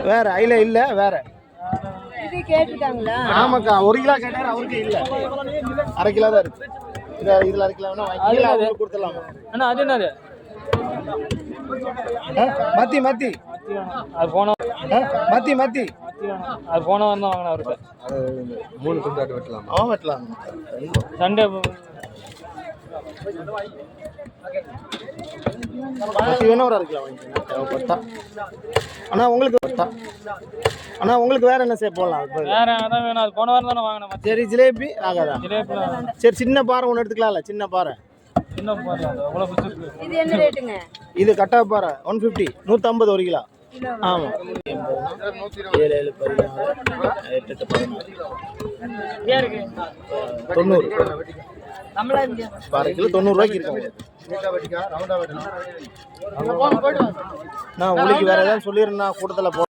வேற ஐல இல்லை வேற இது கேட்டுட்டாங்களா? ஆமாக்கா 1 கிலோ கேட்டாரு அவருக்கு இல்லை 1/2 கிலோ தான் இருக்கு. இதில் 1/2 கிலோ வேணா வாங்கி கொடுத்துடலாமா? அண்ணா அது என்னது? மத்தி மத்தி அது போன மத்தி மத்தி அது போன வந்து வாங்கினா அவருக்கு. அது 3 துண்டாட்டு வெட்டலாம். அவன் வெட்டலாம் சண்டே மத்தி வேணா ஒரு 1/2 கிலோ வாங்கிக்கோங்க தேவைப்பட்டா. அண்ணா உங்களுக்கு வேற என்ன போடலாம்? வேற அதான் வேணும். அது போன வாரம் தானே வாங்கினேன். சரி ஜிலேபி ஆகாதா? ஜிலேபி சரி சின்ன பாறை ஒன்று எடுத்துக்கலாம்ல? சின்ன பாறை சின்ன பாரு அவ்வளோ பிடிச்சிருக்கு. இது என்ன ரேட்டுங்க? இது கட்டா பாறை 150 150 1 கிலோ. ஆமாம் 7 7 8 90 பாறை கிலோ 90 ரூபாய்க்கு இருக்கு. நான் உங்களுக்கு வேற ஏதாவது சொல்லிடுறேன்னா கூட்டத்தில்